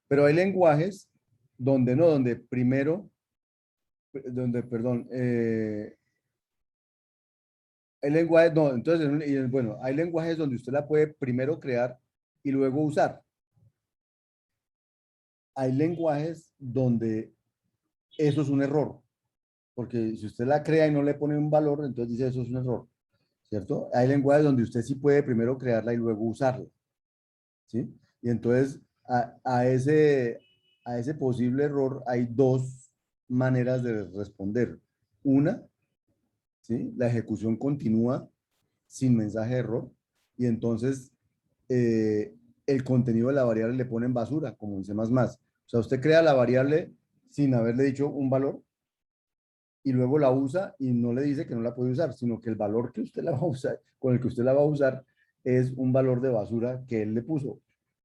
Pero hay lenguajes donde no, donde primero, perdón, hay lenguajes, no, entonces, bueno, hay lenguajes donde usted la puede primero crear y luego usar. Hay lenguajes donde eso es un error, porque si usted la crea y no le pone un valor, entonces dice eso es un error, ¿cierto? Hay lenguajes donde usted sí puede primero crearla y luego usarla, ¿sí? Y entonces a ese posible error hay dos maneras de responder. Una, ¿sí? La ejecución continúa sin mensaje de error y entonces el contenido de la variable le pone en basura, como en C++. O sea, usted crea la variable sin haberle dicho un valor y luego la usa y no le dice que no la puede usar, sino que el valor que usted la va a usar, con el que usted la va a usar, es un valor de basura que él le puso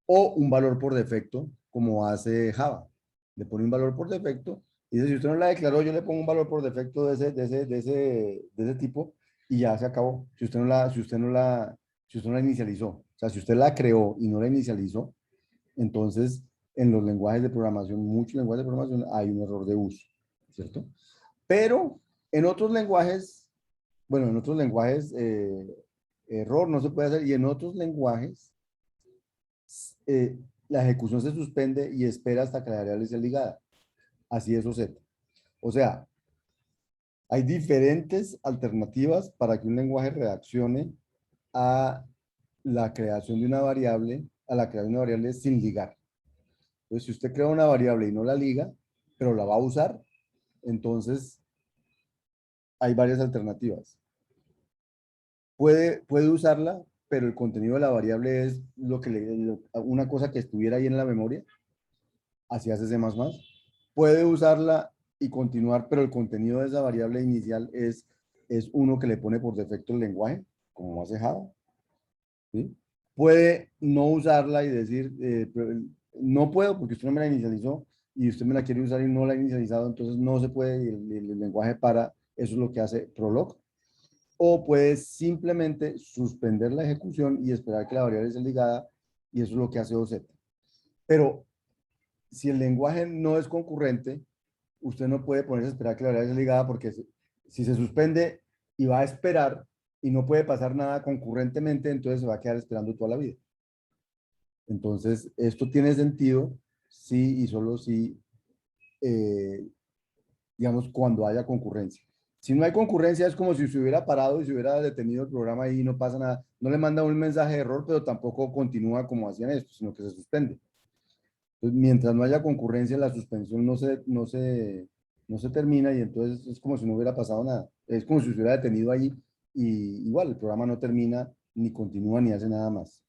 o un valor por defecto, como hace Java. Le pone un valor por defecto y dice, si usted no la declaró, yo le pongo un valor por defecto de ese tipo y ya se acabó. Si usted no la inicializó. O sea, si usted la creó y no la inicializó, entonces en los lenguajes de programación, muchos lenguajes de programación, hay un error de uso, ¿cierto? Pero en otros lenguajes, bueno, en otros lenguajes, error no se puede hacer y en otros lenguajes, eh, la ejecución se suspende y espera hasta que la variable sea ligada. Así es OZ. O sea, hay diferentes alternativas para que un lenguaje reaccione a la creación de una variable, a la creación de una variable sin ligar. Entonces, si usted crea una variable y no la liga, pero la va a usar, entonces hay varias alternativas. Puede usarla, pero el contenido de la variable es una cosa que estuviera ahí en la memoria, así hace C++. Puede usarla y continuar, pero el contenido de esa variable inicial es uno que le pone por defecto el lenguaje, como hace Java. ¿Sí? Puede no usarla y decir, no puedo porque usted no me la inicializó y usted me la quiere usar y no la ha inicializado, entonces no se puede y el lenguaje para, eso es lo que hace Prolog. O puedes simplemente suspender la ejecución y esperar que la variable sea ligada y eso es lo que hace OZ. Pero si el lenguaje no es concurrente, usted no puede ponerse a esperar que la variable sea ligada porque si se suspende y va a esperar y no puede pasar nada concurrentemente, entonces se va a quedar esperando toda la vida. Entonces, esto tiene sentido si y solo si digamos, cuando haya concurrencia. Si no hay concurrencia, es como si se hubiera parado y se hubiera detenido el programa ahí y no pasa nada. No le manda un mensaje de error, pero tampoco continúa como hacían esto, sino que se suspende. Entonces, mientras no haya concurrencia, la suspensión no se termina y entonces es como si no hubiera pasado nada. Es como si se hubiera detenido ahí y igual el programa no termina, ni continúa, ni hace nada más.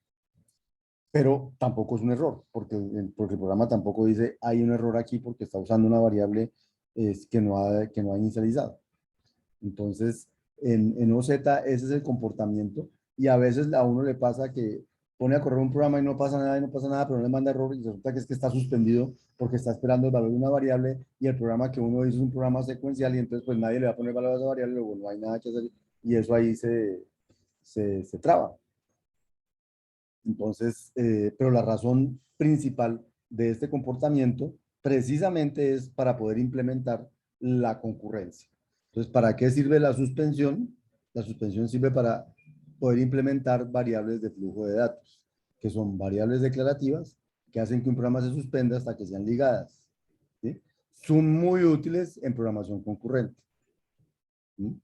Pero tampoco es un error, porque el programa tampoco dice hay un error aquí porque está usando una variable que no ha inicializado. Entonces, en OZ ese es el comportamiento y a veces a uno le pasa que pone a correr un programa y no pasa nada y no pasa nada, pero no le manda error y resulta que es que está suspendido porque está esperando el valor de una variable y el programa que uno hizo es un programa secuencial y entonces pues nadie le va a poner valor a esa variable, luego no hay nada que hacer y eso ahí se traba. Entonces, pero la razón principal de este comportamiento precisamente es para poder implementar la concurrencia. Entonces, ¿para qué sirve la suspensión? La suspensión sirve para poder implementar variables de flujo de datos, que son variables declarativas que hacen que un programa se suspenda hasta que sean ligadas. ¿Sí? Son muy útiles en programación concurrente. ¿Sí?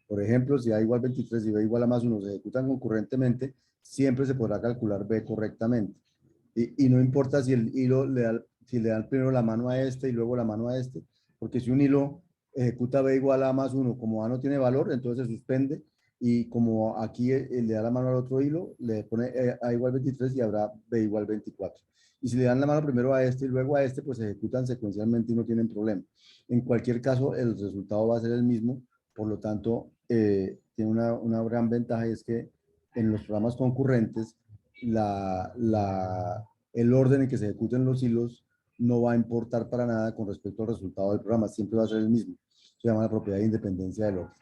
Por ejemplo, si A igual 23 y B igual a más 1 se ejecutan concurrentemente, siempre se podrá calcular B correctamente. Y no importa si el hilo si le dan primero la mano a este y luego la mano a este, porque si un hilo ejecuta B igual a más 1, como A no tiene valor, entonces se suspende y como aquí le da la mano al otro hilo, le pone A igual 23 y habrá B igual 24. Y si le dan la mano primero a este y luego a este, pues se ejecutan secuencialmente y no tienen problema. En cualquier caso, el resultado va a ser el mismo, por lo tanto, tiene una gran ventaja y es que en los programas concurrentes el orden en que se ejecuten los hilos no va a importar para nada con respecto al resultado del programa, siempre va a ser el mismo. Se llama la propiedad de independencia del orden.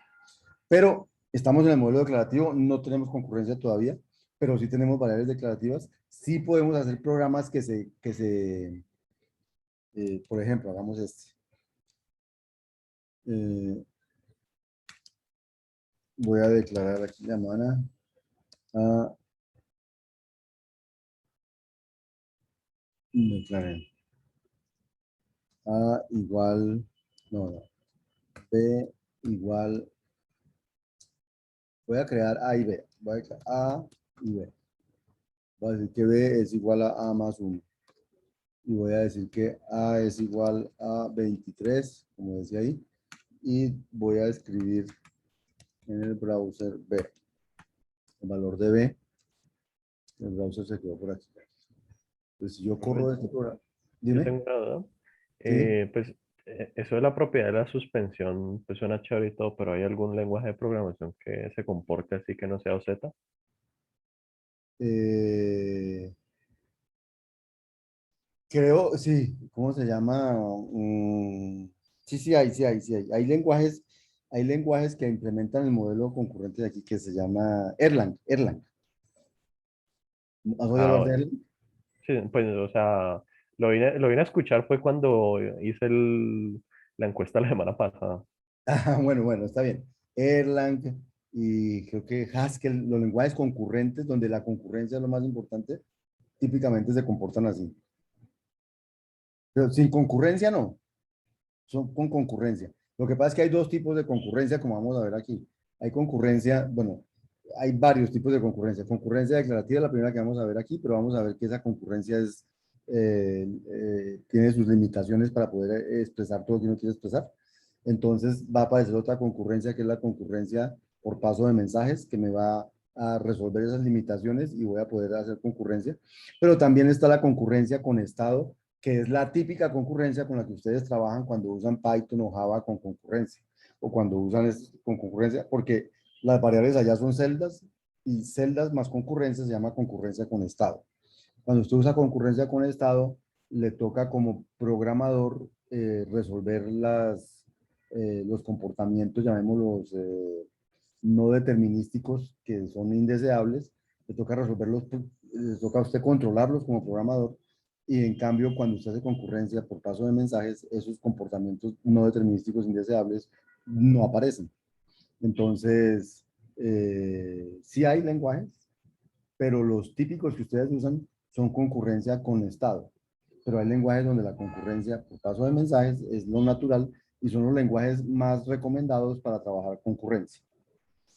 Pero estamos en el modelo declarativo, no tenemos concurrencia todavía, pero sí tenemos variables declarativas. Sí podemos hacer programas por ejemplo, hagamos este. Voy a declarar aquí la mana a declaren A igual, no, B igual, voy a crear A y B, voy a crear A y B. Voy a decir que B es igual a A más 1. Y voy a decir que A es igual a 23, como decía ahí. Y voy a escribir en el browser B. El valor de B, el browser se quedó por aquí. Entonces, si yo corro este programa, Yo dime, tengo una duda. ¿sí? Pues eso de la propiedad de la suspensión, pues suena chévere y todo, pero ¿hay algún lenguaje de programación que se comporte así que no sea OZ? Eh, Creo, sí, ¿cómo se llama? Sí, sí hay. Hay lenguajes que implementan el modelo concurrente de aquí que se llama Erlang, Erlang. ¿Has oído Ah, hablar de bueno. Erlang? Sí, pues, o sea, lo vine a escuchar fue cuando hice la encuesta la semana pasada. Ah, bueno, está bien. Erlang y creo que Haskell, los lenguajes concurrentes, donde la concurrencia es lo más importante, típicamente se comportan así. Pero sin concurrencia no, son con concurrencia. Lo que pasa es que hay dos tipos de concurrencia, como vamos a ver aquí. Hay concurrencia, bueno, hay varios tipos de concurrencia. Concurrencia declarativa es la primera que vamos a ver aquí, pero vamos a ver que esa concurrencia tiene sus limitaciones para poder expresar todo lo que uno quiere expresar. Entonces va a aparecer otra concurrencia que es la concurrencia por paso de mensajes, que me va a resolver esas limitaciones y voy a poder hacer concurrencia. Pero también está la concurrencia con estado, que es la típica concurrencia con la que ustedes trabajan cuando usan Python o Java con concurrencia, o cuando usan con concurrencia, porque las variables allá son celdas y celdas más concurrencia se llama concurrencia con estado. Cuando usted usa concurrencia con estado, le toca como programador resolver los comportamientos, llamémoslos no determinísticos, que son indeseables. Le toca resolverlos, le toca a usted controlarlos como programador. Y en cambio, cuando usted hace concurrencia por paso de mensajes, esos comportamientos no determinísticos indeseables no aparecen. Entonces, sí hay lenguajes, pero los típicos que ustedes usan son concurrencia con estado. Pero hay lenguajes donde la concurrencia por paso de mensajes es lo natural y son los lenguajes más recomendados para trabajar concurrencia,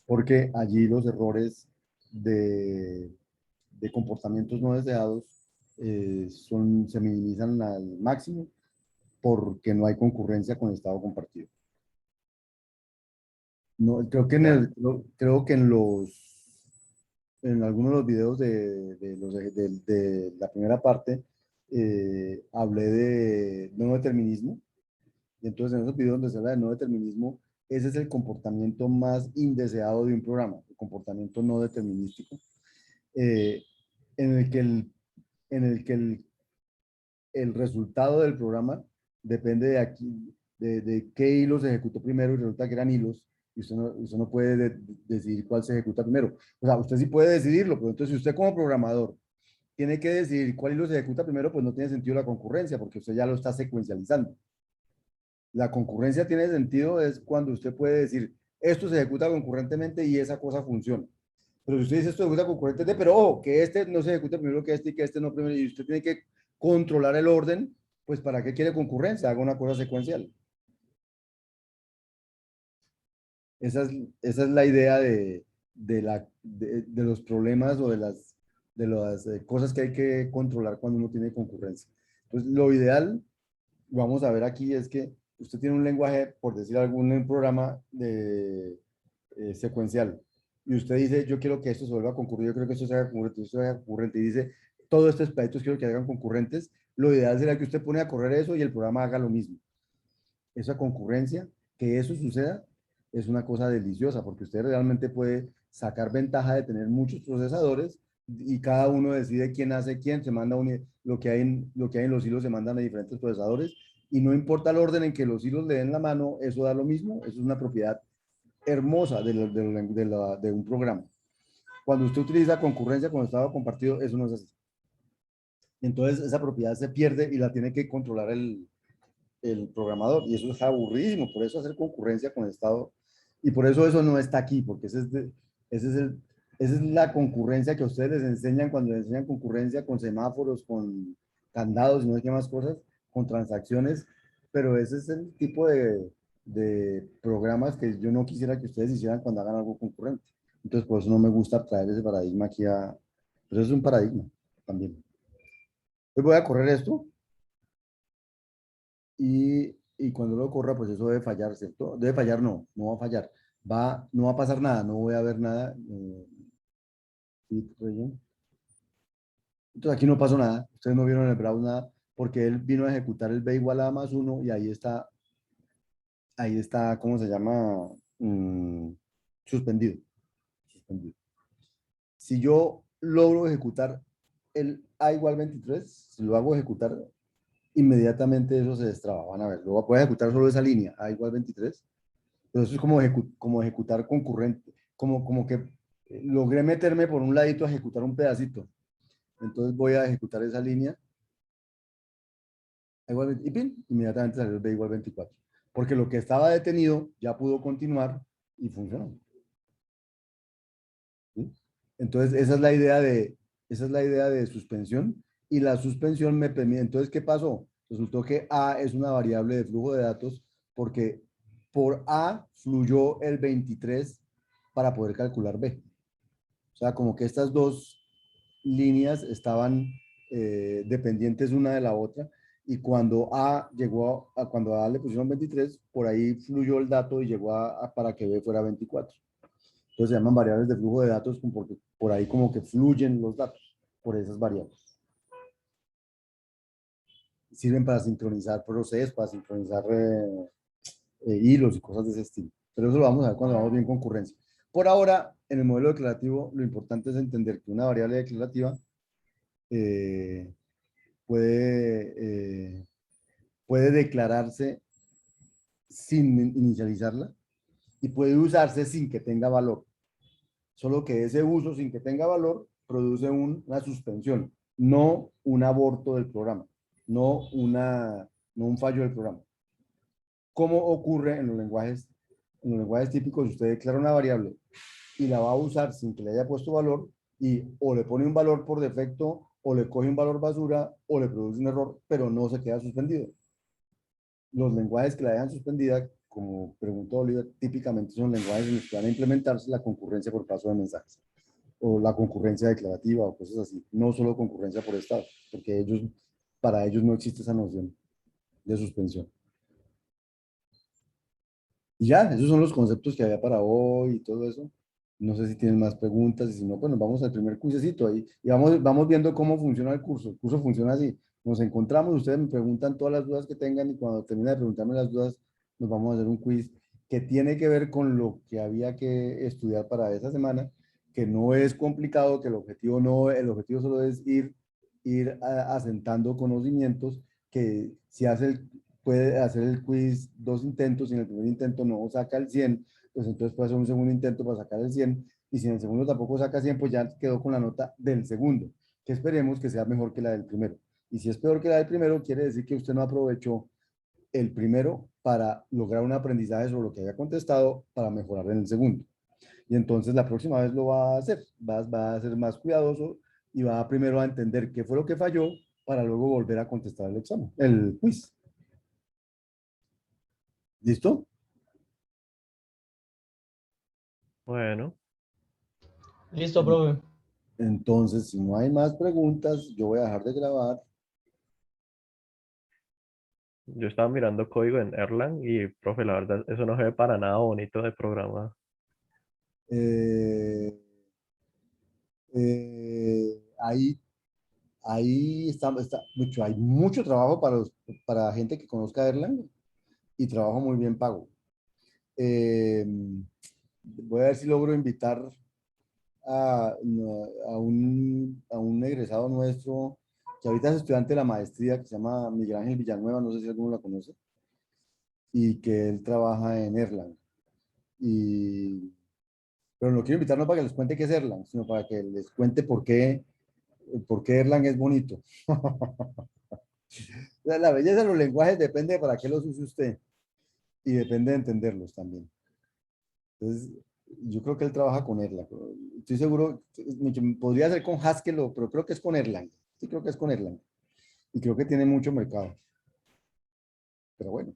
porque allí los errores de comportamientos no deseados se minimizan al máximo porque no hay concurrencia con estado compartido. No, creo que creo que en algunos de los videos de la primera parte hablé de no determinismo. Y entonces en esos videos donde se habla de no determinismo, ese es el comportamiento más indeseado de un programa, el comportamiento no determinístico, eh, en el que el resultado del programa depende de aquí, de qué hilo se ejecutó primero, y resulta que eran hilos, y usted no puede decidir cuál se ejecuta primero. O sea, usted sí puede decidirlo, pero entonces si usted como programador tiene que decidir cuál hilo se ejecuta primero, pues no tiene sentido la concurrencia, porque usted ya lo está secuencializando. La concurrencia tiene sentido es cuando usted puede decir, esto se ejecuta concurrentemente y esa cosa funciona. Pero si usted dice esto se ejecuta concurrentemente, pero ojo, que este no se ejecute primero que este y que este no primero, y usted tiene que controlar el orden, pues ¿para qué quiere concurrencia? Haga una cosa secuencial. Esa es la idea de los problemas o de las cosas que hay que controlar cuando uno tiene concurrencia. Entonces, lo ideal, vamos a ver aquí, es que usted tiene un lenguaje, por decir algún programa secuencial, y usted dice, yo quiero que esto se vuelva a concurrir, yo creo que esto se haga concurrente, esto se haga concurrente, y dice, todos estos peditos quiero que hagan concurrentes, lo ideal sería que usted pone a correr eso y el programa haga lo mismo. Esa concurrencia, que eso suceda, es una cosa deliciosa, porque usted realmente puede sacar ventaja de tener muchos procesadores y cada uno decide quién hace quién, se manda lo que hay en los hilos se mandan a diferentes procesadores y no importa el orden en que los hilos le den la mano, eso da lo mismo, eso es una propiedad hermosa de un programa. Cuando usted utiliza concurrencia con estado compartido, eso no es así. Entonces esa propiedad se pierde y la tiene que controlar el programador, y eso es aburridísimo, por eso hacer concurrencia con estado, y por eso no está aquí, porque esa es la concurrencia que a ustedes les enseñan cuando les enseñan concurrencia con semáforos, con candados y no sé qué más cosas, con transacciones, pero ese es el tipo de programas que yo no quisiera que ustedes hicieran cuando hagan algo concurrente. Entonces, por eso no me gusta traer ese paradigma aquí pero eso es un paradigma también. Entonces voy a correr esto y cuando lo corra, pues eso debe fallar, ¿cierto? Debe fallar, no va a fallar. No va a pasar nada, no voy a ver nada. Entonces aquí no pasó nada, ustedes no vieron en el browser nada, porque él vino a ejecutar el b igual a más 1 y ahí está, ¿cómo se llama? Suspendido. Suspendido. Si yo logro ejecutar el a igual 23, si lo hago ejecutar, inmediatamente eso se destraba. Van a ver, lo voy a ejecutar solo esa línea, a igual 23, pero eso es como ejecutar concurrente, como que logré meterme por un ladito a ejecutar un pedacito. Entonces voy a ejecutar esa línea, a igual, y pin, inmediatamente salió el b igual 24. Porque lo que estaba detenido ya pudo continuar y funcionó. ¿Sí? Entonces esa es la idea de suspensión, y la suspensión me permite, entonces, ¿qué pasó? Resultó que A es una variable de flujo de datos porque por A fluyó el 23 para poder calcular B. O sea, como que estas dos líneas estaban dependientes una de la otra, y cuando A llegó cuando a le pusieron 23, por ahí fluyó el dato y llegó para que B fuera 24. Entonces se llaman variables de flujo de datos porque por ahí como que fluyen los datos por esas variables. Sirven para sincronizar procesos, para sincronizar hilos y cosas de ese estilo. Pero eso lo vamos a ver cuando vamos bien concurrencia. Por ahora, en el modelo declarativo, lo importante es entender que una variable declarativa eh, puede declararse sin inicializarla y puede usarse sin que tenga valor. Solo que ese uso sin que tenga valor produce una suspensión, no un aborto del programa, no un fallo del programa. ¿Cómo ocurre en los lenguajes típicos? Usted declara una variable y la va a usar sin que le haya puesto valor, y o le pone un valor por defecto, o le coge un valor basura, o le produce un error, pero no se queda suspendido. los lenguajes que la dejan suspendida, como preguntó Oliver, típicamente son lenguajes en los que van a implementarse la concurrencia por paso de mensajes o la concurrencia declarativa o cosas así, no solo concurrencia por estado, porque para ellos no existe esa noción de suspensión. Y ya, esos son los conceptos que había para hoy y todo eso. No sé si tienen más preguntas y si no, pues nos vamos al primer cursecito ahí y vamos viendo cómo funciona el curso. El curso funciona así. Nos encontramos, ustedes me preguntan todas las dudas que tengan y cuando termine de preguntarme las dudas, nos vamos a hacer un quiz que tiene que ver con lo que había que estudiar para esa semana, que no es complicado, que el objetivo solo es ir asentando conocimientos, que si puede hacer el quiz 2 intentos y en el primer intento no saca el 100, pues entonces puede hacer un segundo intento para sacar el 100, y si en el segundo tampoco saca 100, pues ya quedó con la nota del segundo, que esperemos que sea mejor que la del primero. Y si es peor que la del primero, quiere decir que usted no aprovechó el primero para lograr un aprendizaje sobre lo que había contestado para mejorar en el segundo. Y entonces la próxima vez lo va a hacer, va a ser más cuidadoso y va primero a entender qué fue lo que falló para luego volver a contestar el examen, el quiz. ¿Listo? Bueno, Listo, profe. Entonces, si no hay más preguntas, yo voy a dejar de grabar. yo estaba mirando código en Erlang y, profe, la verdad, eso no se ve para nada bonito de programar. Eh, ahí mucho, hay mucho trabajo para gente que conozca Erlang y trabajo muy bien pago. Eh, Voy a ver si logro invitar a un egresado nuestro que ahorita es estudiante de la maestría, que se llama Miguel Ángel Villanueva, no sé si alguno la conoce, y que él trabaja en Erlang. Pero no quiero invitar no para que les cuente qué es Erlang, sino para que les cuente por qué Erlang es bonito. La belleza de los lenguajes depende de para qué los use usted y depende de entenderlos también. Entonces, yo creo que él trabaja con Erlang. Estoy seguro, podría ser con Haskell, pero creo que es con Erlang. Sí, creo que es con Erlang. Y creo que tiene mucho mercado. Pero bueno,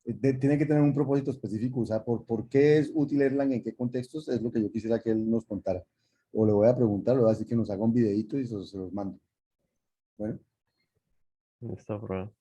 tiene que tener un propósito específico. O sea, por qué es útil Erlang, en qué contextos, es lo que yo quisiera que él nos contara. O le voy a preguntar, le voy a decir que nos haga un videito y se los mando. Bueno. Listo, profe.